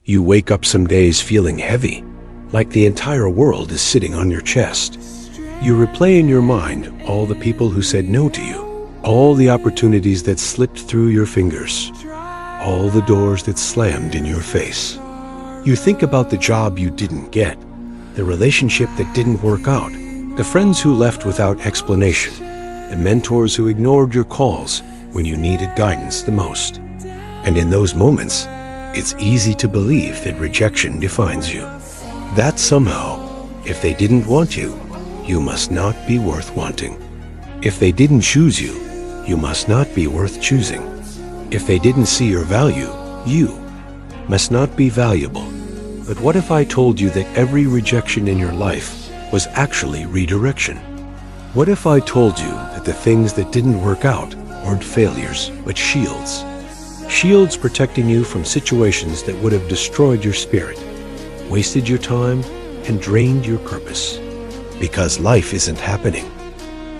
You wake up some days feeling heavy, like the entire world is sitting on your chest. You replay in your mind all the people who said no to you, all the opportunities that slipped through your fingers, all the doors that slammed in your face. You think about the job you didn't get, the relationship that didn't work out, the friends who left without explanation, the mentors who ignored your calls when you needed guidance the most. And in those moments, it's easy to believe that rejection defines you. That somehow, if they didn't want you, you must not be worth wanting. If they didn't choose you, you must not be worth choosing. If they didn't see your value, you must not be valuable. But what if I told you that every rejection in your life was actually redirection? What if I told you that the things that didn't work out weren't failures, but shields? Shields protecting you from situations that would have destroyed your spirit, wasted your time, and drained your purpose. Because life isn't happening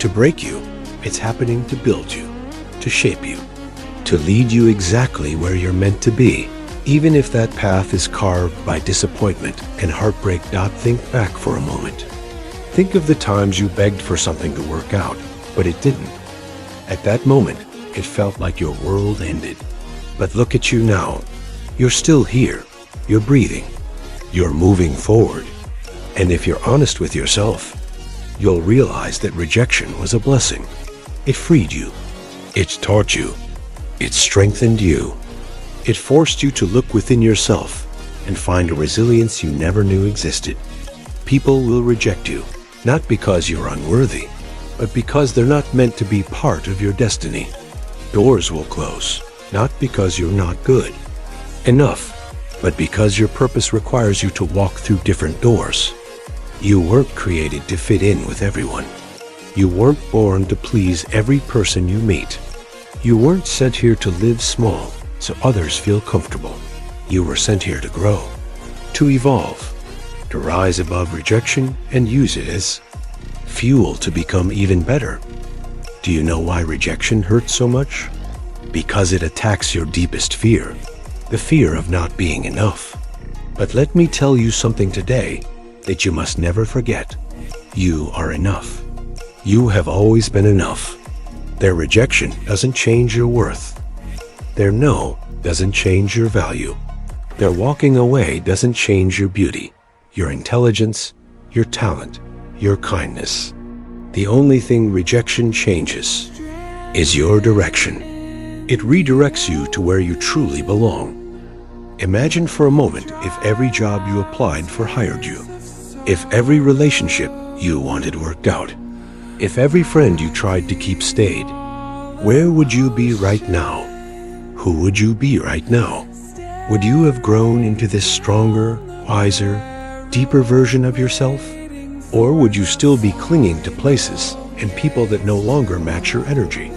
to break you, it's happening to build you, to shape you, to lead you exactly where you're meant to be. Even if that path is carved by disappointment and heartbreak. Think back for a moment. Think of the times you begged for something to work out, but it didn't. At that moment, it felt like your world ended. But look at you now. You're still here. You're breathing. You're moving forward. And if you're honest with yourself, you'll realize that rejection was a blessing. It freed you. It taught you. It strengthened you. It forced you to look within yourself and find a resilience you never knew existed. People will reject you, not because you're unworthy, but because they're not meant to be part of your destiny. Doors will close, not because you're not good enough, but because your purpose requires you to walk through different doors. You weren't created to fit in with everyone. You weren't born to please every person you meet. You weren't sent here to live small so others feel comfortable. You were sent here to grow, to evolve, to rise above rejection and use it as fuel to become even better. Do you know why rejection hurts so much? Because it attacks your deepest fear, the fear of not being enough. But let me tell you something today that you must never forget. You are enough. You have always been enough. Their rejection doesn't change your worth. Their no doesn't change your value. Their walking away doesn't change your beauty, your intelligence, your talent, your kindness. The only thing rejection changes is your direction. It redirects you to where you truly belong. Imagine for a moment if every job you applied for hired you, if every relationship you wanted worked out, if every friend you tried to keep stayed. Where would you be right now? Who would you be right now? Would you have grown into this stronger, wiser, deeper version of yourself? Or would you still be clinging to places and people that no longer match your energy?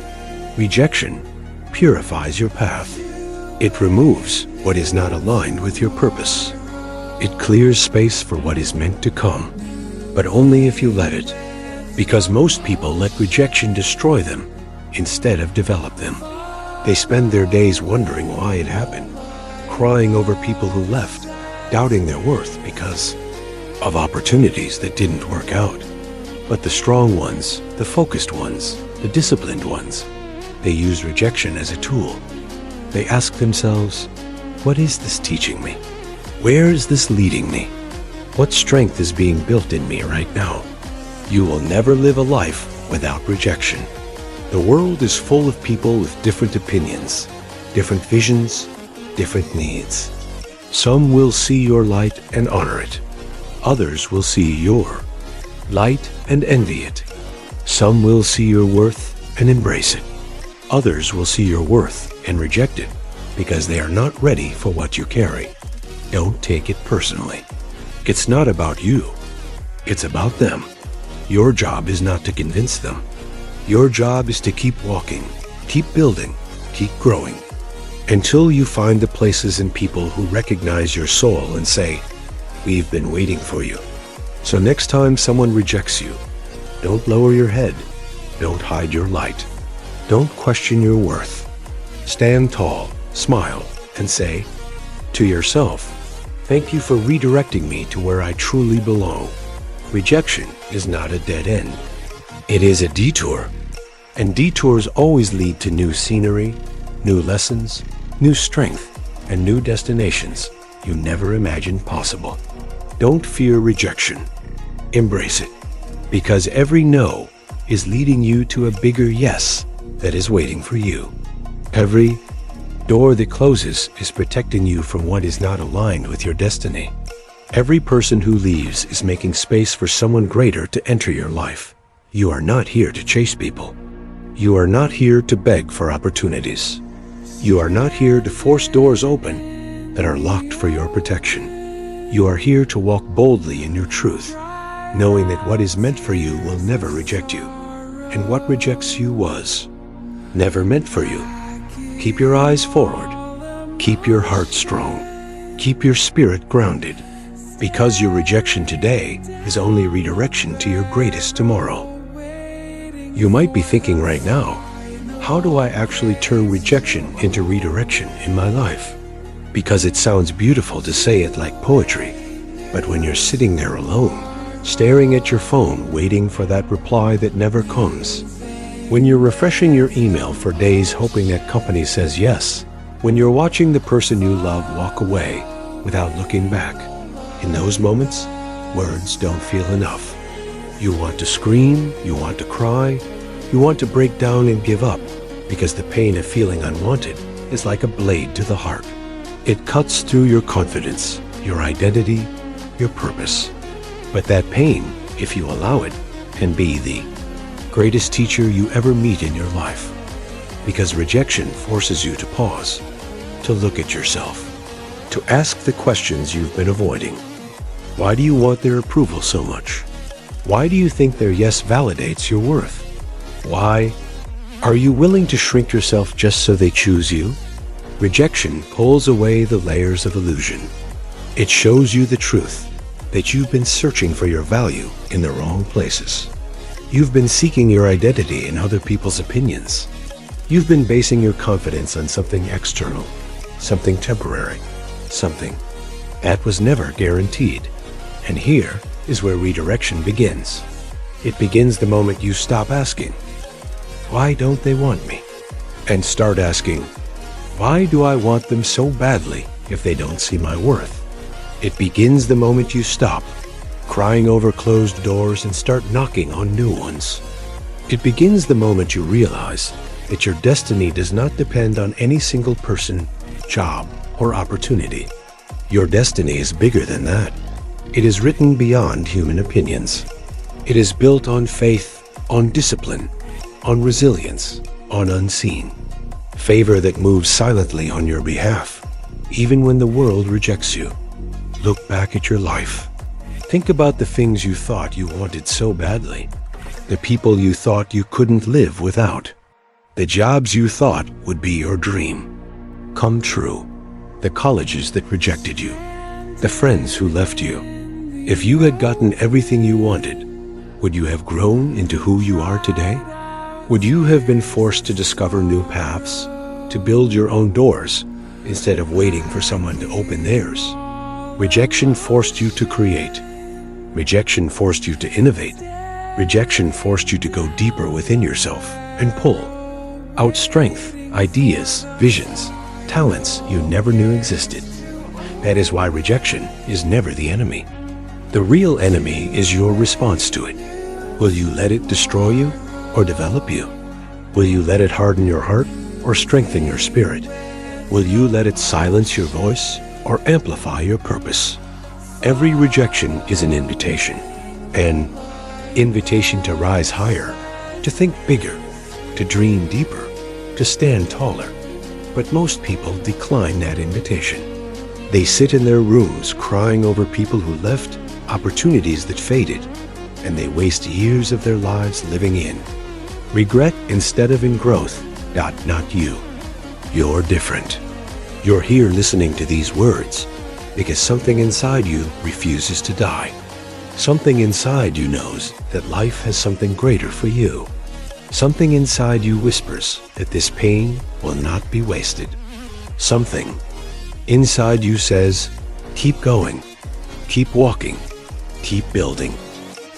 Rejection purifies your path. It removes what is not aligned with your purpose. It clears space for what is meant to come, but only if you let it. Because most people let rejection destroy them instead of develop them. They spend their days wondering why it happened, crying over people who left, doubting their worth because of opportunities that didn't work out. But the strong ones, the focused ones, the disciplined ones, they use rejection as a tool. They ask themselves, what is this teaching me? Where is this leading me? What strength is being built in me right now? You will never live a life without rejection. The world is full of people with different opinions, different visions, different needs. Some will see your light and honor it. Others will see your light and envy it. Some will see your worth and embrace it. Others will see your worth and reject it because they are not ready for what you carry. Don't take it personally. It's not about you. It's about them. Your job is not to convince them. Your job is to keep walking, keep building, keep growing, until you find the places and people who recognize your soul and say, we've been waiting for you. So next time someone rejects you, don't lower your head. Don't hide your light. Don't question your worth. Stand tall, smile, and say to yourself, Thank you for redirecting me to where I truly belong. Rejection is not a dead end. It is a detour. And detours always lead to new scenery, new lessons, new strength, and new destinations you never imagined possible. Don't fear rejection. Embrace it. Because every no is leading you to a bigger yes that is waiting for you. Every door that closes is protecting you from what is not aligned with your destiny. Every person who leaves is making space for someone greater to enter your life. You are not here to chase people. You are not here to beg for opportunities. You are not here to force doors open that are locked for your protection. You are here to walk boldly in your truth, knowing that what is meant for you will never reject you, and what rejects you was never meant for you. Keep your eyes forward. Keep your heart strong. Keep your spirit grounded, because your rejection today is only redirection to your greatest tomorrow. You might be thinking right now, how do I actually turn rejection into redirection in my life? Because it sounds beautiful to say it like poetry, but when you're sitting there alone, staring at your phone waiting for that reply that never comes, when you're refreshing your email for days hoping that company says yes, when you're watching the person you love walk away without looking back, in those moments, words don't feel enough. You want to scream, you want to cry, you want to break down and give up, because the pain of feeling unwanted is like a blade to the heart. It cuts through your confidence, your identity, your purpose. But that pain, if you allow it, can be the greatest teacher you ever meet in your life. Because rejection forces you to pause, to look at yourself, to ask the questions you've been avoiding. Why do you want their approval so much? Why do you think their yes validates your worth? Why are you willing to shrink yourself just so they choose you? Rejection pulls away the layers of illusion. It shows you the truth that you've been searching for your value in the wrong places. You've been seeking your identity in other people's opinions. You've been basing your confidence on something external, something temporary, something that was never guaranteed. And here is where redirection begins. It begins the moment you stop asking, why don't they want me? And start asking, why do I want them so badly if they don't see my worth? It begins the moment you stop crying over closed doors and start knocking on new ones. It begins the moment you realize that your destiny does not depend on any single person, job, or opportunity. Your destiny is bigger than that. It is written beyond human opinions. It is built on faith, on discipline, on resilience, on unseen. Favor that moves silently on your behalf, even when the world rejects you. Look back at your life. Think about the things you thought you wanted so badly. The people you thought you couldn't live without. The jobs you thought would be your dream come true. The colleges that rejected you. The friends who left you. If you had gotten everything you wanted, would you have grown into who you are today? Would you have been forced to discover new paths, to build your own doors, instead of waiting for someone to open theirs? Rejection forced you to create. Rejection forced you to innovate. Rejection forced you to go deeper within yourself and pull out strength, ideas, visions, talents you never knew existed. That is why rejection is never the enemy. The real enemy is your response to it. Will you let it destroy you or develop you? Will you let it harden your heart or strengthen your spirit? Will you let it silence your voice or amplify your purpose? Every rejection is an invitation to rise higher, to think bigger, to dream deeper, to stand taller. But most people decline that invitation. They sit in their rooms crying over people who left, opportunities that faded, and they waste years of their lives living in regret instead of in growth. Not you. You're different. You're here listening to these words because something inside you refuses to die. Something inside you knows that life has something greater for you. Something inside you whispers that this pain will not be wasted. Something inside you says, Keep going. Keep walking. Keep building.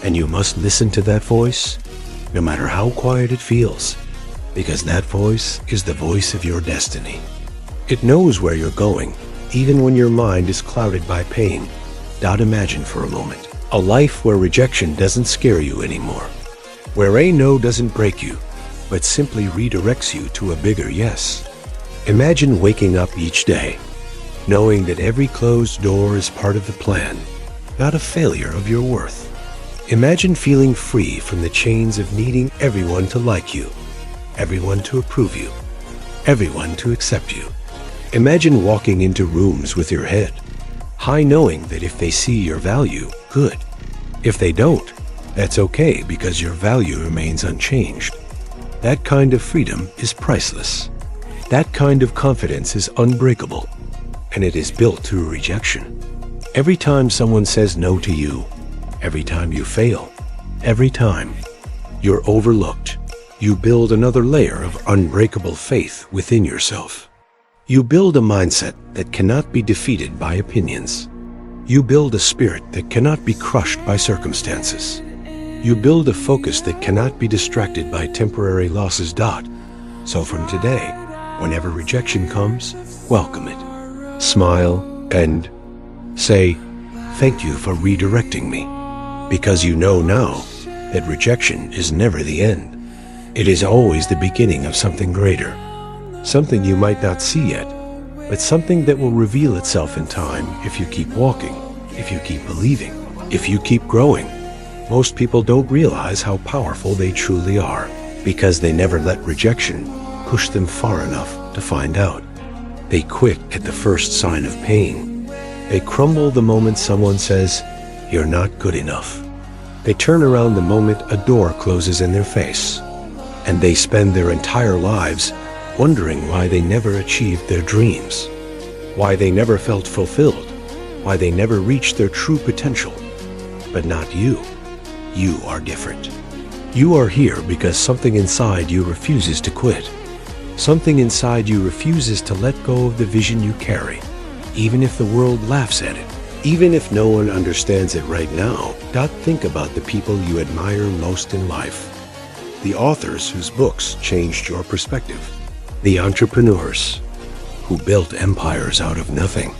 And you must listen to that voice, no matter how quiet it feels, because that voice is the voice of your destiny. It knows where you're going, even when your mind is clouded by pain. Imagine for a moment a life where rejection doesn't scare you anymore, where a no doesn't break you, but simply redirects you to a bigger yes. Imagine waking up each day, knowing that every closed door is part of the plan, not a failure of your worth. Imagine feeling free from the chains of needing everyone to like you, everyone to approve you, everyone to accept you. Imagine walking into rooms with your head high, knowing that if they see your value, good. If they don't, that's okay, because your value remains unchanged. That kind of freedom is priceless. That kind of confidence is unbreakable, and it is built through rejection. Every time someone says no to you, every time you fail, every time you're overlooked, you build another layer of unbreakable faith within yourself. You build a mindset that cannot be defeated by opinions. You build a spirit that cannot be crushed by circumstances. You build a focus that cannot be distracted by temporary losses. So from today, whenever rejection comes, welcome it. Smile and say, "Thank you for redirecting me," because you know now that rejection is never the end. It is always the beginning of something greater. Something you might not see yet, but something that will reveal itself in time if you keep walking, if you keep believing, if you keep growing. Most people don't realize how powerful they truly are, because they never let rejection push them far enough to find out. They quit at the first sign of pain. They crumble the moment someone says, "You're not good enough." They turn around the moment a door closes in their face. And they spend their entire lives wondering why they never achieved their dreams, why they never felt fulfilled, why they never reached their true potential. But not you. You are different. You are here because something inside you refuses to quit. Something inside you refuses to let go of the vision you carry, even if the world laughs at it. Even if no one understands it right now. Think about the people you admire most in life. The authors whose books changed your perspective. The entrepreneurs who built empires out of nothing.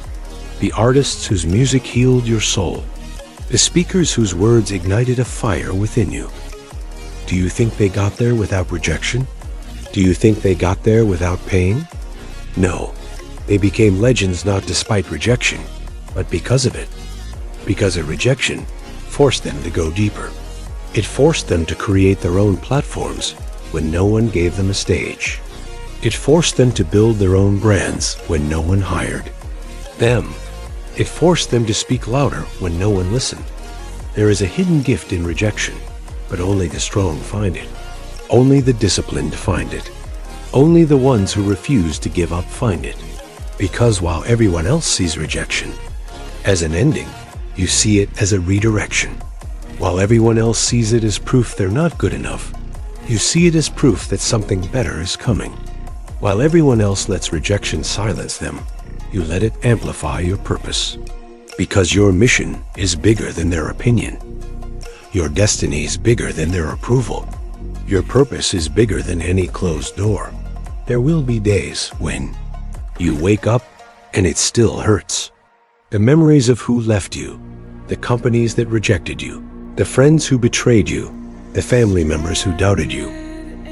The artists whose music healed your soul. The speakers whose words ignited a fire within you. Do you think they got there without rejection? Do you think they got there without pain? No, they became legends not despite rejection, but because of it. Because a rejection forced them to go deeper. It forced them to create their own platforms when no one gave them a stage. It forced them to build their own brands when no one hired them. It forced them to speak louder when no one listened. There is a hidden gift in rejection, but only the strong find it. Only the disciplined find it. Only the ones who refuse to give up find it. Because while everyone else sees rejection as an ending, you see it as a redirection. While everyone else sees it as proof they're not good enough, you see it as proof that something better is coming. While everyone else lets rejection silence them, you let it amplify your purpose. Because your mission is bigger than their opinion. Your destiny is bigger than their approval. Your purpose is bigger than any closed door. There will be days when you wake up and it still hurts. The memories of who left you, the companies that rejected you, the friends who betrayed you, the family members who doubted you,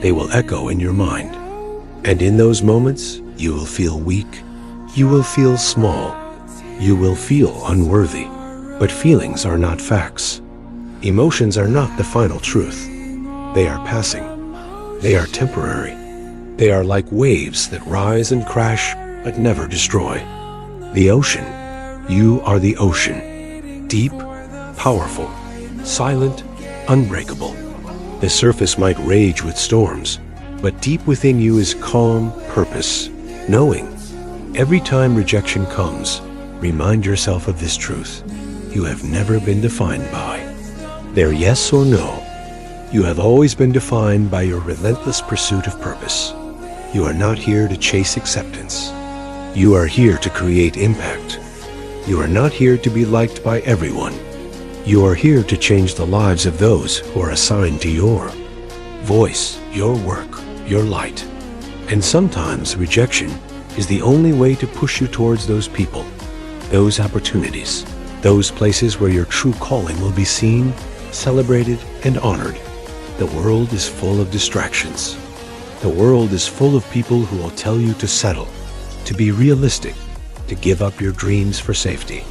they will echo in your mind. And in those moments, you will feel weak, you will feel small, you will feel unworthy. But feelings are not facts. Emotions are not the final truth. They are passing. They are temporary. They are like waves that rise and crash, but never destroy. The ocean. You are the ocean. Deep, powerful, silent, unbreakable. The surface might rage with storms, but deep within you is calm purpose, knowing. Every time rejection comes, remind yourself of this truth. You have never been defined by their yes or no. You have always been defined by your relentless pursuit of purpose. You are not here to chase acceptance. You are here to create impact. You are not here to be liked by everyone. You are here to change the lives of those who are assigned to your voice, your work, your light. And sometimes rejection is the only way to push you towards those people, those opportunities, those places where your true calling will be seen, celebrated, and honored. The world is full of distractions. The world is full of people who will tell you to settle, to be realistic, to give up your dreams for safety.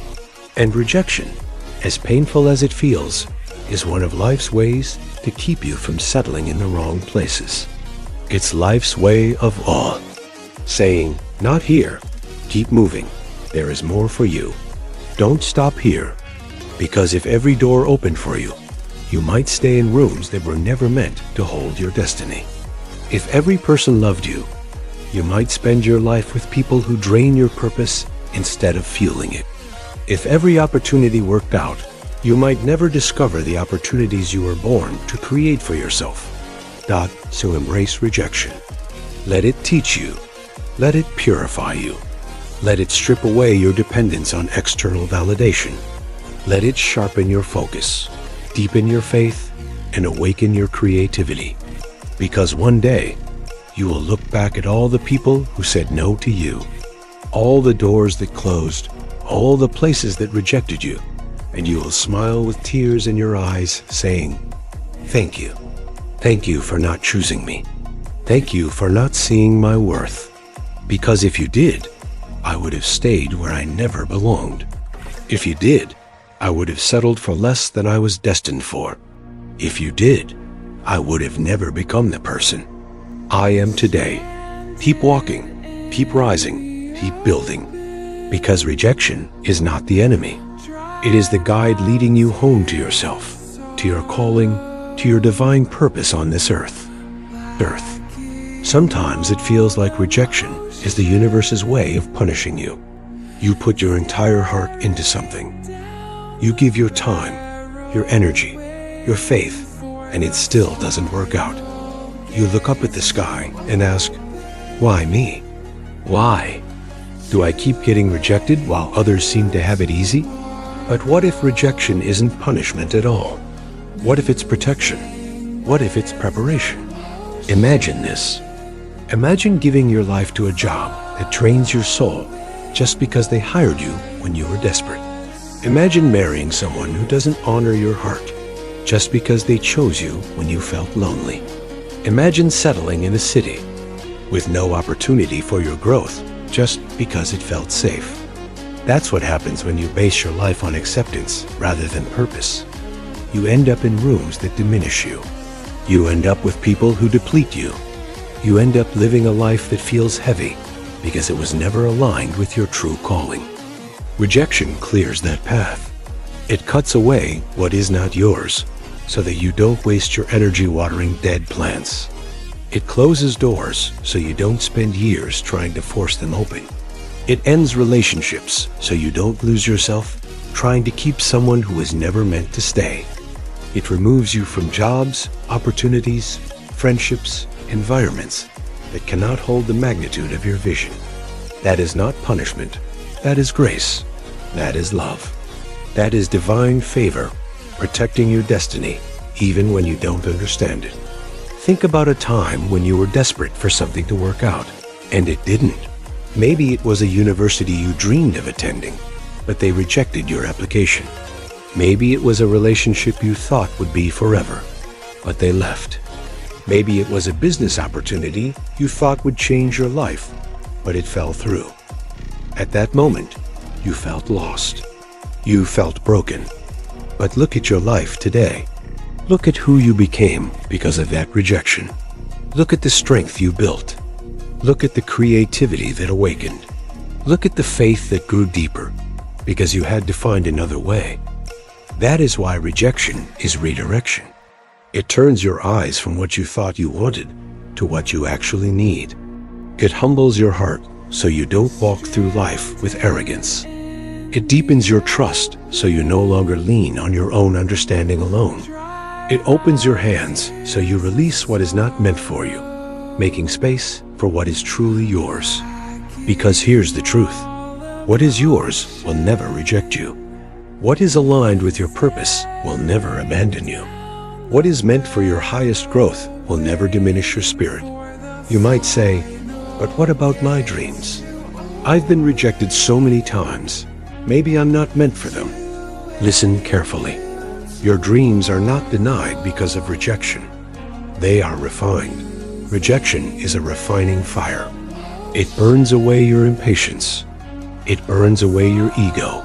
And rejection, as painful as it feels, is one of life's ways to keep you from settling in the wrong places. It's life's way of awe, saying, "Not here. Keep moving. There is more for you. Don't stop here." Because if every door opened for you, you might stay in rooms that were never meant to hold your destiny. If every person loved you, you might spend your life with people who drain your purpose instead of fueling it. If every opportunity worked out, you might never discover the opportunities you were born to create for yourself. So embrace rejection. Let it teach you. Let it purify you. Let it strip away your dependence on external validation. Let it sharpen your focus, deepen your faith, and awaken your creativity. Because one day, you will look back at all the people who said no to you, all the doors that closed, all the places that rejected you, and you will smile with tears in your eyes, saying, "Thank you. Thank you for not choosing me. Thank you for not seeing my worth. Because if you did, I would have stayed where I never belonged. If you did, I would have settled for less than I was destined for. If you did, I would have never become the person I am today." Keep walking, keep rising, keep building. Because rejection is not the enemy. It is the guide leading you home to yourself, to your calling, to your divine purpose on this earth. Sometimes it feels like rejection is the universe's way of punishing you. You put your entire heart into something. You give your time, your energy, your faith, and it still doesn't work out. You look up at the sky and ask, "Why me? Why? Do I keep getting rejected while others seem to have it easy?" But what if rejection isn't punishment at all? What if it's protection? What if it's preparation? Imagine this. Imagine giving your life to a job that trains your soul just because they hired you when you were desperate. Imagine marrying someone who doesn't honor your heart just because they chose you when you felt lonely. Imagine settling in a city with no opportunity for your growth just because it felt safe. That's what happens when you base your life on acceptance rather than purpose. You end up in rooms that diminish you. You end up with people who deplete you. You end up living a life that feels heavy because it was never aligned with your true calling. Rejection clears that path. It cuts away what is not yours so that you don't waste your energy watering dead plants. It closes doors so you don't spend years trying to force them open. It ends relationships so you don't lose yourself trying to keep someone who was never meant to stay. It removes you from jobs, opportunities, friendships, environments that cannot hold the magnitude of your vision. That is not punishment. That is grace. That is love. That is divine favor, protecting your destiny even when you don't understand it. Think about a time when you were desperate for something to work out, and it didn't. Maybe it was a university you dreamed of attending, but they rejected your application. Maybe it was a relationship you thought would be forever, but they left. Maybe it was a business opportunity you thought would change your life, but it fell through. At that moment, you felt lost. You felt broken. But look at your life today. Look at who you became because of that rejection. Look at the strength you built. Look at the creativity that awakened. Look at the faith that grew deeper because you had to find another way. That is why rejection is redirection. It turns your eyes from what you thought you wanted to what you actually need. It humbles your heart so you don't walk through life with arrogance. It deepens your trust so you no longer lean on your own understanding alone. It opens your hands so you release what is not meant for you, making space for what is truly yours. Because here's the truth. What is yours will never reject you. What is aligned with your purpose will never abandon you. What is meant for your highest growth will never diminish your spirit. You might say, but what about my dreams? I've been rejected so many times. Maybe I'm not meant for them. Listen carefully. Your dreams are not denied because of rejection. They are refined. Rejection is a refining fire. It burns away your impatience. It burns away your ego.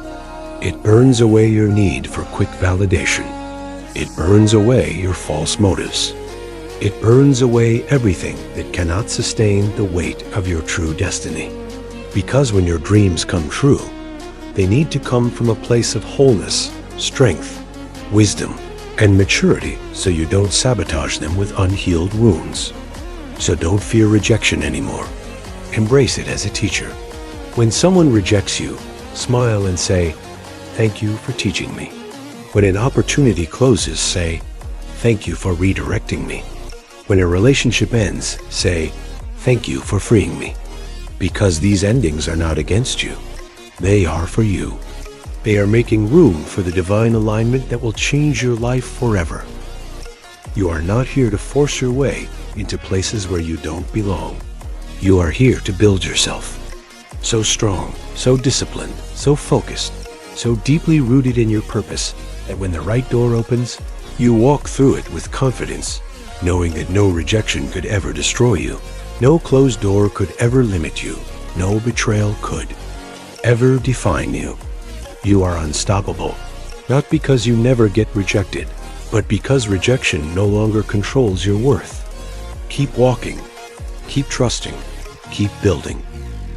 It burns away your need for quick validation. It burns away your false motives. It burns away everything that cannot sustain the weight of your true destiny. Because when your dreams come true, they need to come from a place of wholeness, strength, wisdom, and maturity, so you don't sabotage them with unhealed wounds. So don't fear rejection anymore. Embrace it as a teacher. When someone rejects you, smile and say, "Thank you for teaching me." When an opportunity closes, say, "Thank you for redirecting me." When a relationship ends, say, "Thank you for freeing me." Because these endings are not against you. They are for you. They are making room for the divine alignment that will change your life forever. You are not here to force your way into places where you don't belong. You are here to build yourself. So strong, so disciplined, so focused, so deeply rooted in your purpose that when the right door opens, you walk through it with confidence, knowing that no rejection could ever destroy you. No closed door could ever limit you. No betrayal could ever define you. You are unstoppable, not because you never get rejected, but because rejection no longer controls your worth. Keep walking, keep trusting, keep building,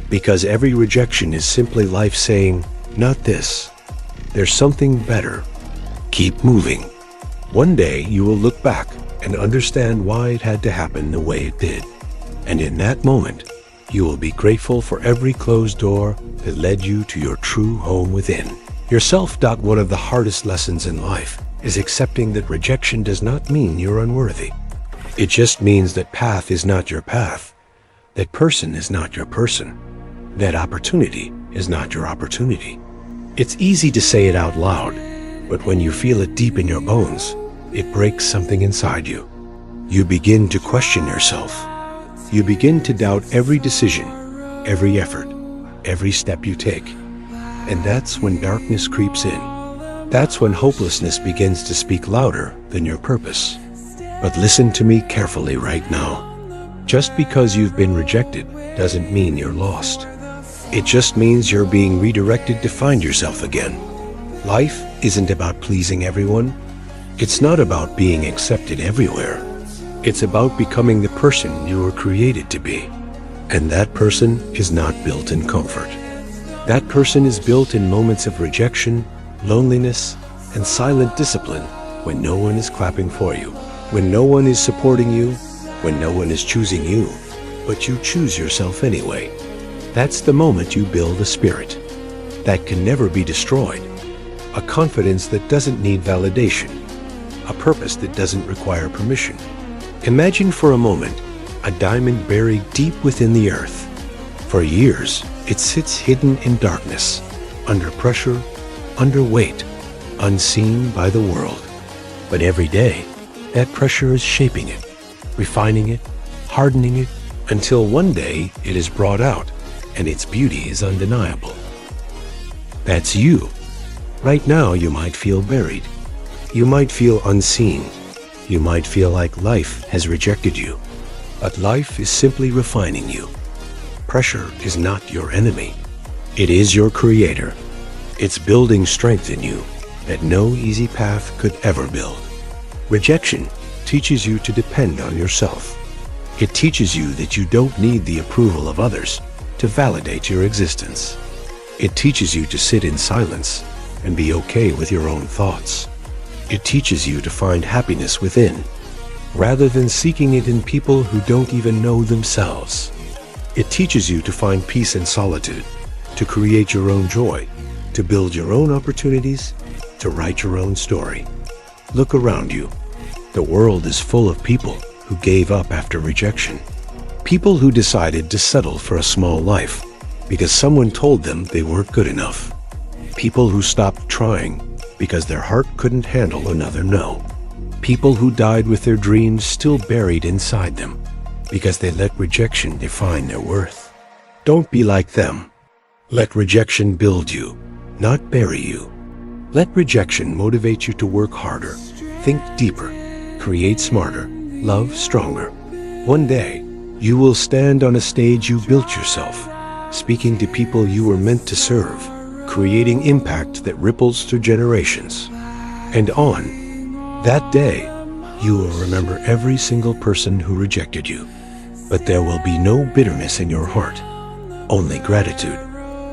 because every rejection is simply life saying, "Not this. There's something better." Keep moving. One day you will look back and understand why it had to happen the way it did. And in that moment, you will be grateful for every closed door that led you to your true home within. Yourself. One of the hardest lessons in life is accepting that rejection does not mean you're unworthy. It just means that path is not your path. That person is not your person. That opportunity is not your opportunity. It's easy to say it out loud, but when you feel it deep in your bones, it breaks something inside you. You begin to question yourself. You begin to doubt every decision, every effort, every step you take. And that's when darkness creeps in. That's when hopelessness begins to speak louder than your purpose. But listen to me carefully right now. Just because you've been rejected doesn't mean you're lost. It just means you're being redirected to find yourself again. Life isn't about pleasing everyone. It's not about being accepted everywhere. It's about becoming the person you were created to be. And that person is not built in comfort. That person is built in moments of rejection, loneliness, and silent discipline, when no one is clapping for you, when no one is supporting you, when no one is choosing you, but you choose yourself anyway. That's the moment you build a spirit that can never be destroyed, a confidence that doesn't need validation, a purpose that doesn't require permission. Imagine for a moment a diamond buried deep within the earth. For years, it sits hidden in darkness, under pressure, under weight, unseen by the world. But every day, that pressure is shaping it, refining it, hardening it, until one day it is brought out and its beauty is undeniable. That's you. Right now you might feel buried. You might feel unseen. You might feel like life has rejected you. But life is simply refining you. Pressure is not your enemy. It is your creator. It's building strength in you that no easy path could ever build. Rejection teaches you to depend on yourself. It teaches you that you don't need the approval of others to validate your existence. It teaches you to sit in silence and be okay with your own thoughts. It teaches you to find happiness within, rather than seeking it in people who don't even know themselves. It teaches you to find peace in solitude, to create your own joy, to build your own opportunities, to write your own story. Look around you. The world is full of people who gave up after rejection. People who decided to settle for a small life because someone told them they weren't good enough. People who stopped trying because their heart couldn't handle another no. People who died with their dreams still buried inside them because they let rejection define their worth. Don't be like them. Let rejection build you, not bury you. Let rejection motivate you to work harder, think deeper, create smarter, love stronger. One day, you will stand on a stage you built yourself, speaking to people you were meant to serve, creating impact that ripples through generations. And on that day, you will remember every single person who rejected you. But there will be no bitterness in your heart, only gratitude,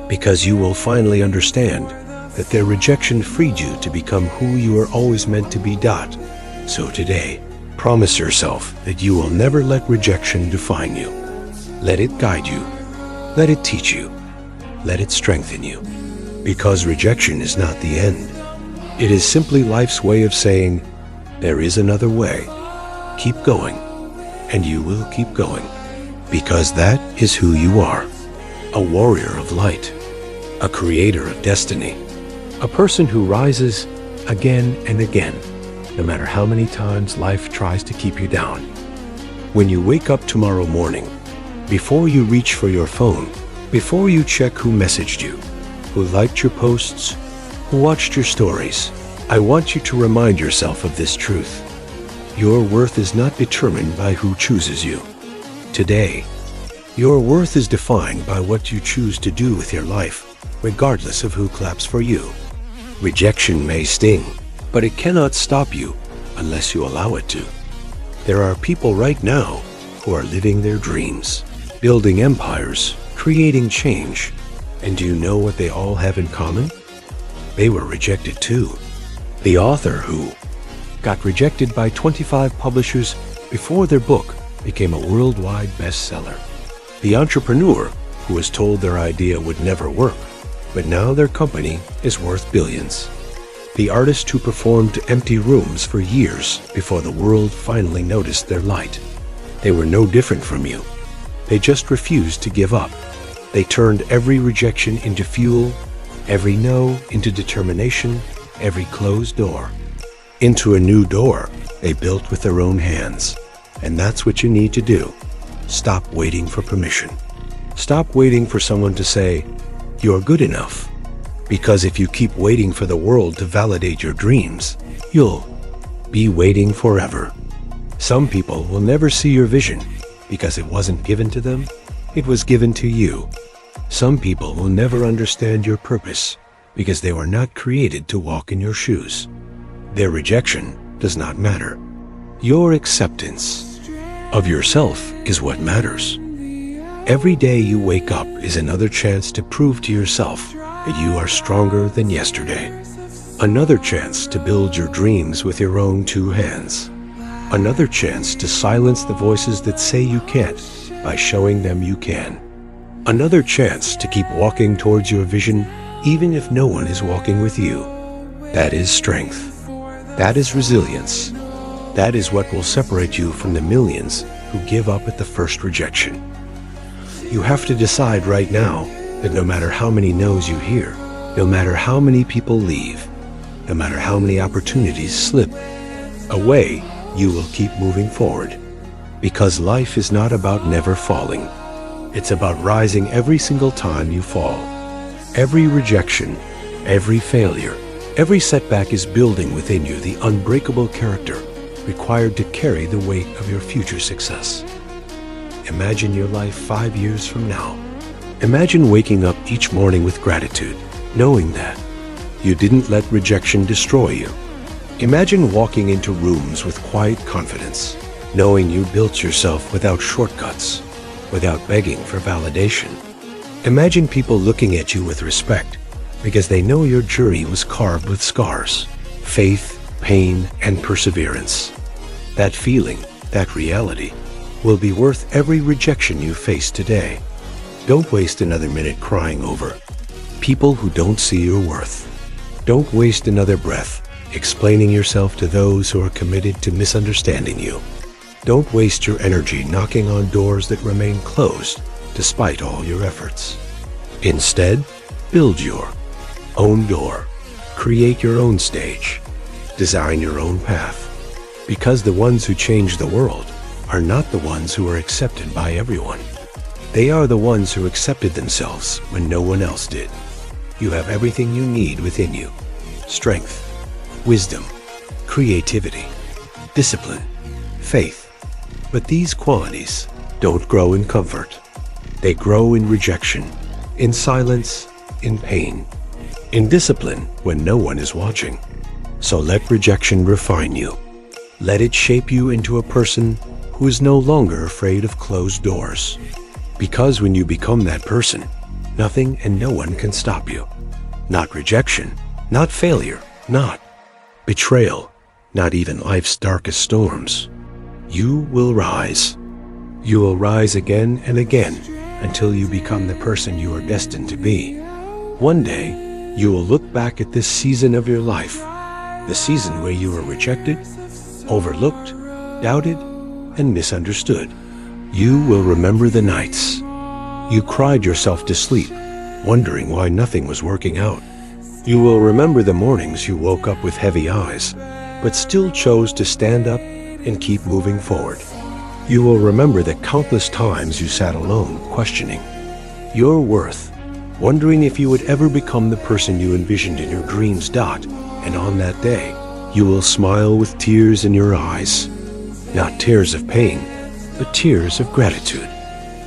because you will finally understand that their rejection freed you to become who you were always meant to be. So today, promise yourself that you will never let rejection define you. Let it guide you. Let it teach you. Let it strengthen you. Because rejection is not the end. It is simply life's way of saying, there is another way. Keep going, and you will keep going. Because that is who you are. A warrior of light. A creator of destiny. A person who rises again and again, no matter how many times life tries to keep you down. When you wake up tomorrow morning, before you reach for your phone, before you check who messaged you, who liked your posts, who watched your stories, I want you to remind yourself of this truth. Your worth is not determined by who chooses you. Today, your worth is defined by what you choose to do with your life, regardless of who claps for you. Rejection may sting, but it cannot stop you unless you allow it to. There are people right now who are living their dreams, building empires, creating change. And do you know what they all have in common? They were rejected too. The author who got rejected by 25 publishers before their book became a worldwide bestseller. The entrepreneur who was told their idea would never work, but now their company is worth billions. The artist who performed to empty rooms for years before the world finally noticed their light. They were no different from you. They just refused to give up. They turned every rejection into fuel, every no into determination, every closed door into a new door they built with their own hands. And that's what you need to do. Stop waiting for permission. Stop waiting for someone to say, you're good enough. Because if you keep waiting for the world to validate your dreams, you'll be waiting forever. Some people will never see your vision because it wasn't given to them, it was given to you. Some people will never understand your purpose because they were not created to walk in your shoes. Their rejection does not matter. Your acceptance of yourself is what matters. Every day you wake up is another chance to prove to yourself that you are stronger than yesterday. Another chance to build your dreams with your own two hands. Another chance to silence the voices that say you can't by showing them you can. Another chance to keep walking towards your vision even if no one is walking with you. That is strength. That is resilience. That is what will separate you from the millions who give up at the first rejection. You have to decide right now that no matter how many no's you hear, no matter how many people leave, no matter how many opportunities slip away, you will keep moving forward. Because life is not about never falling. It's about rising every single time you fall. Every rejection, every failure, every setback is building within you the unbreakable character required to carry the weight of your future success. Imagine your life 5 years from now. Imagine waking up each morning with gratitude, knowing that you didn't let rejection destroy you. Imagine walking into rooms with quiet confidence, knowing you built yourself without shortcuts, without begging for validation. Imagine people looking at you with respect because they know your journey was carved with scars, faith, pain, and perseverance. That feeling, that reality, will be worth every rejection you face today. Don't waste another minute crying over people who don't see your worth. Don't waste another breath explaining yourself to those who are committed to misunderstanding you. Don't waste your energy knocking on doors that remain closed despite all your efforts. Instead, build your own door. Create your own stage. Design your own path. Because the ones who change the world are not the ones who are accepted by everyone. They are the ones who accepted themselves when no one else did. You have everything you need within you. Strength, wisdom, creativity, discipline, faith. But these qualities don't grow in comfort. They grow in rejection, in silence, in pain, in discipline when no one is watching. So let rejection refine you. Let it shape you into a person who is no longer afraid of closed doors. Because when you become that person, nothing and no one can stop you. Not rejection, not failure, not betrayal, not even life's darkest storms. You will rise. You will rise again and again until you become the person you are destined to be. One day, you will look back at this season of your life, the season where you were rejected, overlooked, doubted, and misunderstood. You will remember the nights you cried yourself to sleep, wondering why nothing was working out. You will remember the mornings you woke up with heavy eyes, but still chose to stand up and keep moving forward. You will remember the countless times you sat alone, questioning your worth, wondering if you would ever become the person you envisioned in your dreams. And on that day, you will smile with tears in your eyes, not tears of pain, but tears of gratitude,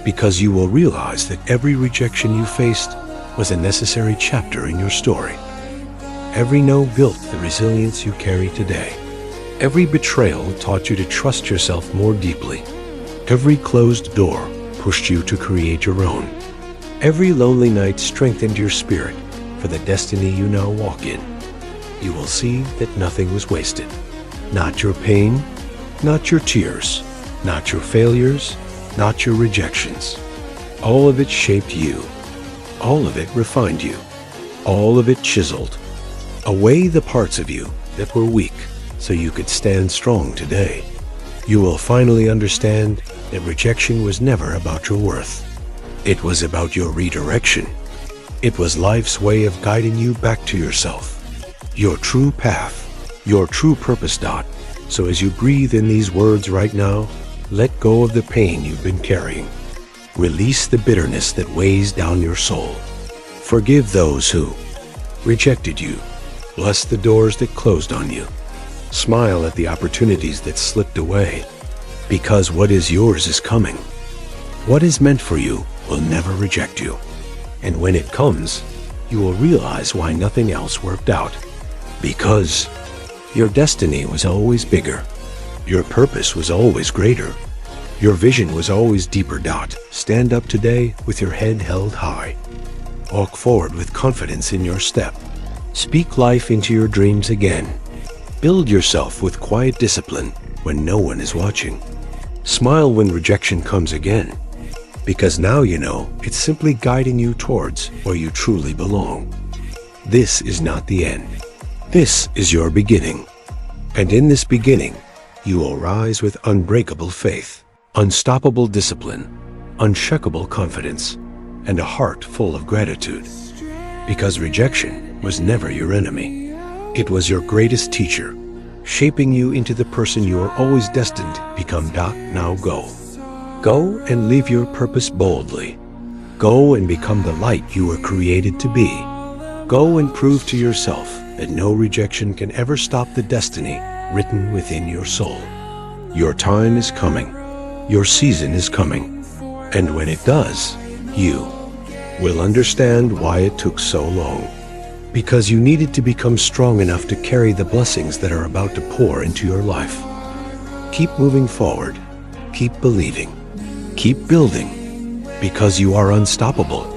because you will realize that every rejection you faced was a necessary chapter in your story. Every no built the resilience you carry today. Every betrayal taught you to trust yourself more deeply. Every closed door pushed you to create your own. Every lonely night strengthened your spirit for the destiny you now walk in. You will see that nothing was wasted. Not your pain, not your tears, not your failures, not your rejections. All of it shaped you. All of it refined you. All of it chiseled away the parts of you that were weak so you could stand strong today. You will finally understand that rejection was never about your worth. It was about your redirection. It was life's way of guiding you back to yourself, your true path, your true purpose. So as you breathe in these words right now, let go of the pain you've been carrying. Release the bitterness that weighs down your soul. Forgive those who rejected you. Bless the doors that closed on you. Smile at the opportunities that slipped away. Because what is yours is coming. What is meant for you will never reject you. And when it comes, you will realize why nothing else worked out. Because your destiny was always bigger. Your purpose was always greater. Your vision was always deeper. Stand up today with your head held high. Walk forward with confidence in your step. Speak life into your dreams again. Build yourself with quiet discipline when no one is watching. Smile when rejection comes again, because now you know it's simply guiding you towards where you truly belong. This is not the end. This is your beginning. And in this beginning, you will rise with unbreakable faith, unstoppable discipline, unshakable confidence, and a heart full of gratitude. Because rejection was never your enemy. It was your greatest teacher, shaping you into the person you are always destined to become. Now go. Go and live your purpose boldly. Go and become the light you were created to be. Go and prove to yourself that no rejection can ever stop the destiny written within your soul. Your time is coming. Your season is coming. And when it does, you will understand why it took so long. Because you needed to become strong enough to carry the blessings that are about to pour into your life. Keep moving forward. Keep believing. Keep building. Because you are unstoppable.